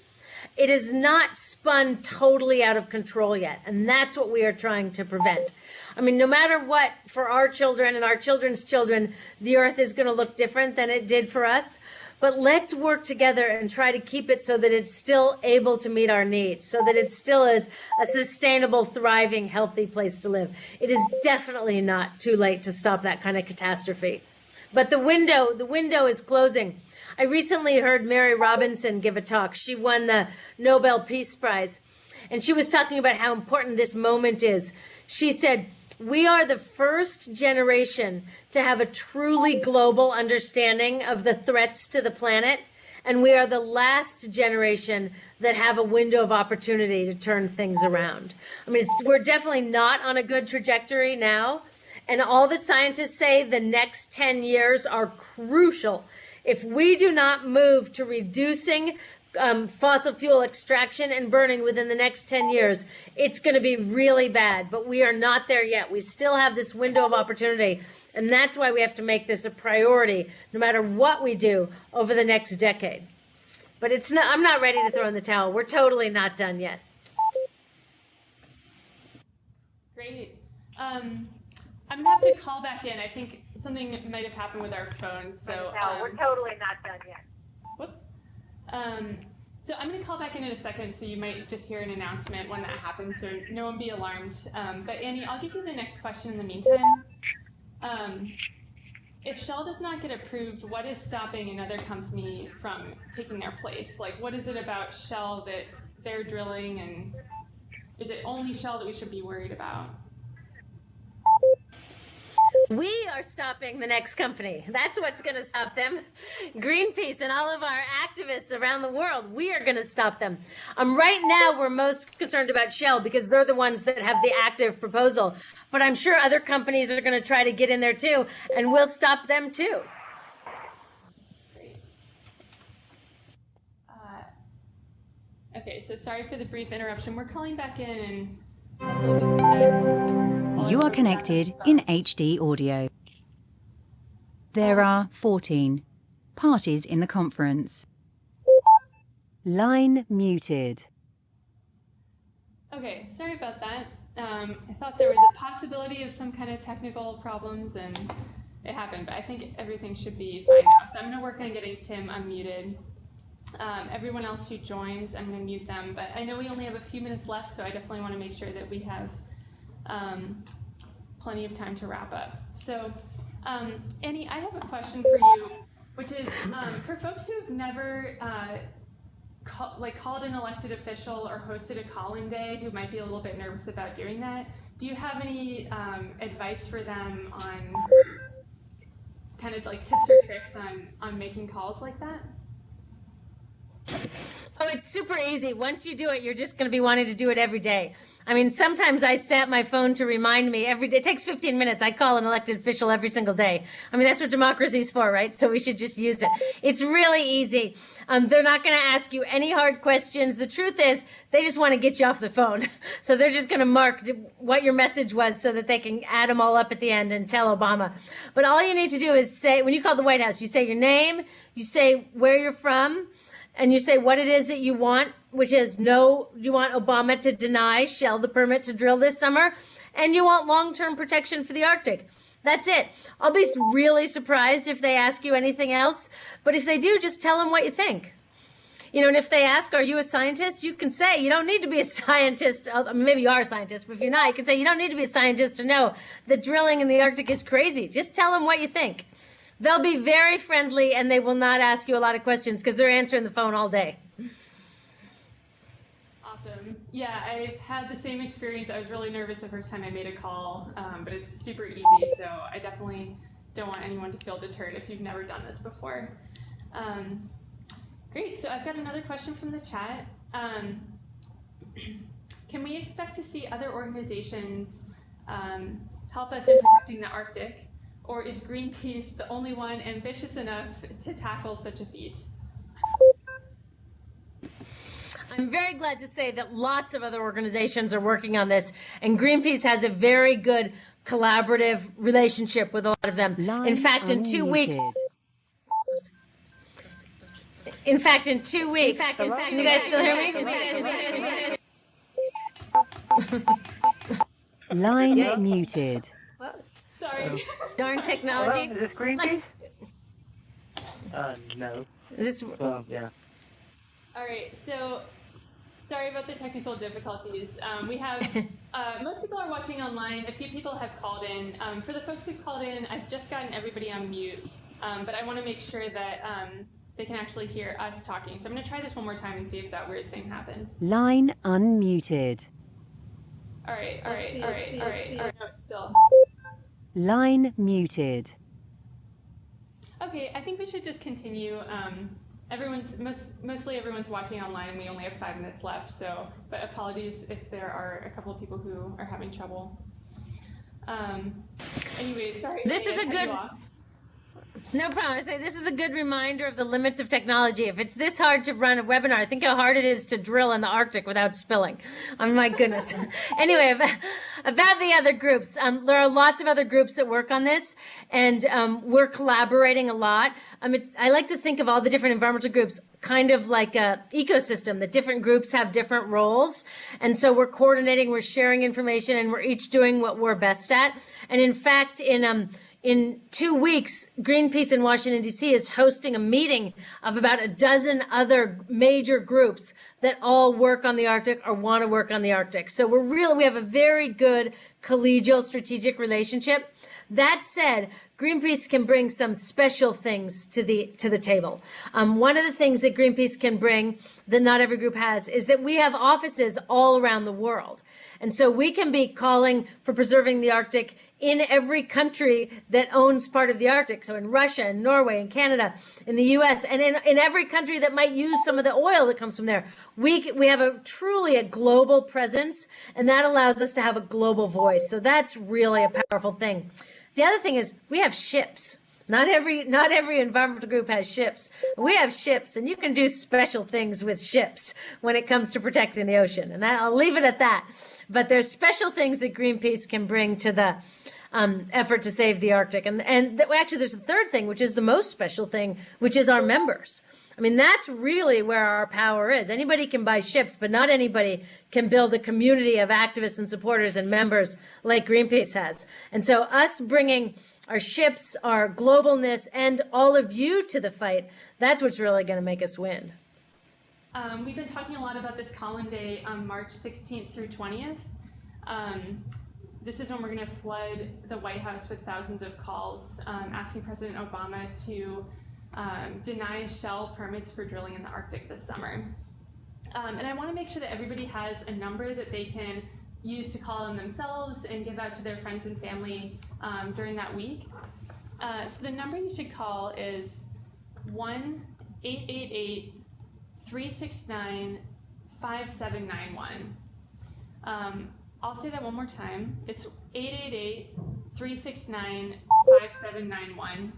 [SPEAKER 2] It is not spun totally out of control yet, and that's what we are trying to prevent. I mean, no matter what, for our children and our children's children, the Earth is going to look different than it did for us. but let's work together and try to keep it so that it's still able to meet our needs, so that it still is a sustainable, thriving, healthy place to live. It is definitely not too late to stop that kind of catastrophe. But the window is closing. I recently heard Mary Robinson give a talk. She won the Nobel Peace Prize, and she was talking about how important this moment is. She said, we are the first generation to have a truly global understanding of the threats to the planet, and we are the last generation that have a window of opportunity to turn things around. I mean, we're definitely not on a good trajectory now, and all the scientists say the next 10 years are crucial. If we do not move to reducing fossil fuel extraction and burning within the next 10 years, it's going to be really bad. But we are not there yet. We still have this window of opportunity. And that's why we have to make this a priority, no matter what we do over the next decade. But I'm not ready to throw in the towel. We're totally not done yet.
[SPEAKER 1] Great. I'm going to have to call back in. I think something might have happened with our phones. So
[SPEAKER 3] we're totally not done yet.
[SPEAKER 1] Whoops. So I'm going to call back in a second, so you might just hear an announcement when that happens, so no one be alarmed. But Annie, I'll give you the next question in the meantime. If Shell does not get approved, what is stopping another company from taking their place? Like, what is it about Shell that they're drilling, and is it only Shell that we should be worried about?
[SPEAKER 2] We are stopping the next company. That's what's going to stop them. Greenpeace and all of our activists around the world, we are going to stop them. Right now, we're most concerned about Shell because they're the ones that have the active proposal. But I'm sure other companies are going to try to get in there too, and we'll stop them too.
[SPEAKER 1] Great. Okay, so sorry for the brief interruption. We're calling back in and
[SPEAKER 5] You are connected in HD audio. There are 14 parties in the conference. Line muted.
[SPEAKER 1] Okay, sorry about that. I thought there was a possibility of some kind of technical problems, and it happened, but I think everything should be fine now. So I'm going to work on getting Tim unmuted. Everyone else who joins, I'm going to mute them, but I know we only have a few minutes left, so I definitely want to make sure that we have plenty of time to wrap up. So, Annie, I have a question for you, which is for folks who have never called an elected official or hosted a call-in day, who might be a little bit nervous about doing that, do you have any advice for them on kind of like tips or tricks on making calls like that?
[SPEAKER 2] Oh, it's super easy. Once you do it, you're just going to be wanting to do it every day. I mean, sometimes I set my phone to remind me every day. It takes 15 minutes. I call an elected official every single day. I mean, that's what democracy's for, right? So we should just use it. It's really easy. They're not going to ask you any hard questions. The truth is, they just want to get you off the phone. So they're just going to mark what your message was so that they can add them all up at the end and tell Obama. But all you need to do is say, when you call the White House, you say your name, you say where you're from, and you say what it is that you want, which is no, you want Obama to deny Shell the permit to drill this summer, and you want long-term protection for the Arctic. That's it. I'll be really surprised if they ask you anything else, but if they do, just tell them what you think. You know, and if they ask, are you a scientist? You can say, you don't need to be a scientist. I mean, maybe you are a scientist, but if you're not, you can say, you don't need to be a scientist to know that drilling in the Arctic is crazy. Just tell them what you think. They'll be very friendly, and they will not ask you a lot of questions because they're answering the phone all day.
[SPEAKER 1] Awesome. Yeah, I've had the same experience. I was really nervous the first time I made a call, but it's super easy, so I definitely don't want anyone to feel deterred if you've never done this before. Great, so I've got another question from the chat. Can we expect to see other organizations help us in protecting the Arctic? Or is Greenpeace the only one ambitious enough to tackle such a feat?
[SPEAKER 2] I'm very glad to say that lots of other organizations are working on this, and Greenpeace has a very good collaborative relationship with a lot of them. In fact, in 2 weeks, can you guys still hear me?
[SPEAKER 5] Line
[SPEAKER 2] Yes.
[SPEAKER 5] muted.
[SPEAKER 1] Sorry.
[SPEAKER 2] Darn technology.
[SPEAKER 6] Hello, is this Greenpeace? No.
[SPEAKER 2] Is this?
[SPEAKER 6] Yeah.
[SPEAKER 1] All right, so sorry about the technical difficulties. We have, most people are watching online. A few people have called in. For the folks who've called in, I've just gotten everybody on mute, but I want to make sure that they can actually hear us talking. So I'm going to try this one more time and see if that weird thing happens.
[SPEAKER 5] Line unmuted.
[SPEAKER 1] All right. No, it's still.
[SPEAKER 5] Line muted.
[SPEAKER 1] Okay, I think we should just continue. Mostly everyone's watching online, and we only have 5 minutes left. So, but apologies if there are a couple of people who are having trouble. Anyway, sorry.
[SPEAKER 2] This is a good. No problem. I say this is a good reminder of the limits of technology. If it's this hard to run a webinar, think how hard it is to drill in the Arctic without spilling. Oh my goodness. Anyway, about the other groups, there are lots of other groups that work on this, and we're collaborating a lot. I like to think of all the different environmental groups kind of like a ecosystem, that different groups have different roles. And so we're coordinating, we're sharing information, and we're each doing what we're best at. And in fact, in 2 weeks, Greenpeace in Washington, D.C. is hosting a meeting of about a dozen other major groups that all work on the Arctic or want to work on the Arctic. So we have a very good collegial strategic relationship. That said, Greenpeace can bring some special things to the table. One of the things that Greenpeace can bring that not every group has is that we have offices all around the world. And so we can be calling for preserving the Arctic in every country that owns part of the Arctic. So in Russia, and Norway, and Canada, in the US, and in every country that might use some of the oil that comes from there. We have truly a global presence, and that allows us to have a global voice. So that's really a powerful thing. The other thing is we have ships. Not every environmental group has ships. We have ships, and you can do special things with ships when it comes to protecting the ocean. And I'll leave it at that. But there's special things that Greenpeace can bring to the effort to save the Arctic. And actually, there's a third thing, which is the most special thing, which is our members. I mean, that's really where our power is. Anybody can buy ships, but not anybody can build a community of activists and supporters and members like Greenpeace has. And so us bringing our ships, our globalness, and all of you to the fight, that's what's really going to make us win.
[SPEAKER 1] We've been talking a lot about this Colin Day on March 16th through 20th. This is when we're going to flood the White House with thousands of calls asking President Obama to deny Shell permits for drilling in the Arctic this summer. And I want to make sure that everybody has a number that they can use to call on themselves and give out to their friends and family during that week. So the number you should call is 1-888-369-5791. I'll say that one more time. It's 888-369-5791.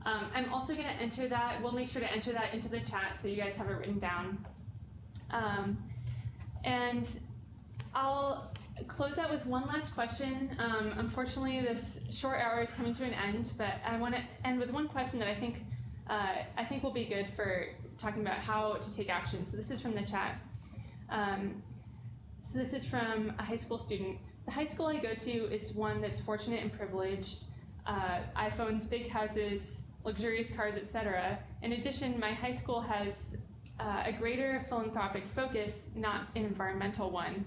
[SPEAKER 1] I'm also going to enter that. We'll make sure to enter that into the chat so you guys have it written down. And I'll close out with one last question. Unfortunately, this short hour is coming to an end, but I want to end with one question that I think will be good for talking about how to take action. So this is from the chat. So this is from a high school student. The high school I go to is one that's fortunate and privileged. iPhones, big houses, luxurious cars, etc. In addition, my high school has a greater philanthropic focus, not an environmental one.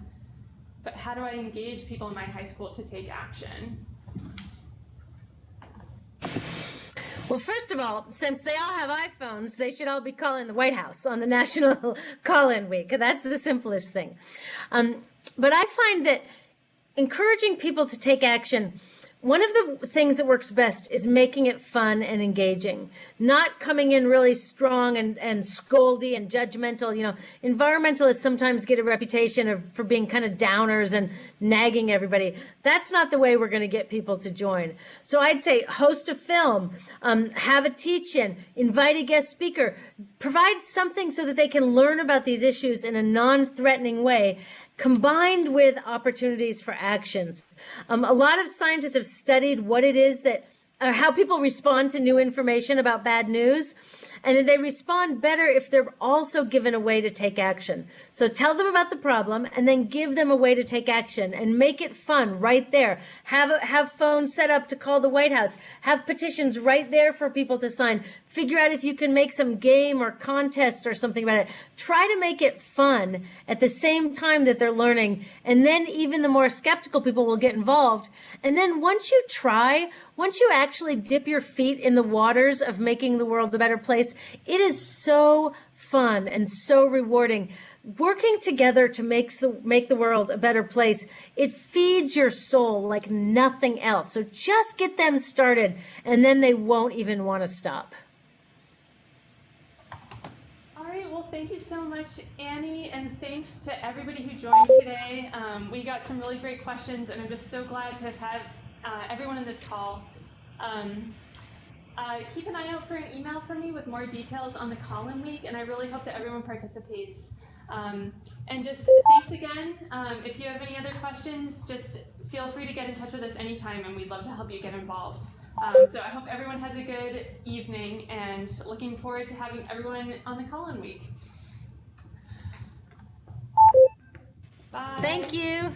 [SPEAKER 1] But how do I engage people in my high school to take action?
[SPEAKER 2] Well, first of all, since they all have iPhones, they should all be calling the White House on the National Call-In Week. That's the simplest thing. But I find that encouraging people to take action, one of the things that works best is making it fun and engaging, not coming in really strong and scoldy and judgmental. You know, environmentalists sometimes get a reputation for being kind of downers and nagging everybody. That's not the way we're going to get people to join. So I'd say host a film, have a teach-in, invite a guest speaker, provide something so that they can learn about these issues in a non-threatening way, combined with opportunities for actions. A lot of scientists have studied what it is that, or how people respond to new information about bad news, and they respond better if they're also given a way to take action. So tell them about the problem and then give them a way to take action and make it fun right there. Have phones set up to call the White House. Have petitions right there for people to sign. Figure out if you can make some game or contest or something about it. Try to make it fun at the same time that they're learning. And then even the more skeptical people will get involved. And then once you actually dip your feet in the waters of making the world a better place, it is so fun and so rewarding. Working together to make the world a better place, it feeds your soul like nothing else. So just get them started, and then they won't even want to stop.
[SPEAKER 1] All right, well, thank you so much, Annie, and thanks to everybody who joined today. We got some really great questions, and I'm just so glad to have had everyone in this call. Keep an eye out for an email from me with more details on the call-in week, and I really hope that everyone participates. And just thanks again. If you have any other questions, just feel free to get in touch with us anytime, and we'd love to help you get involved. So I hope everyone has a good evening, and looking forward to having everyone on the call-in week. Bye.
[SPEAKER 2] Thank you.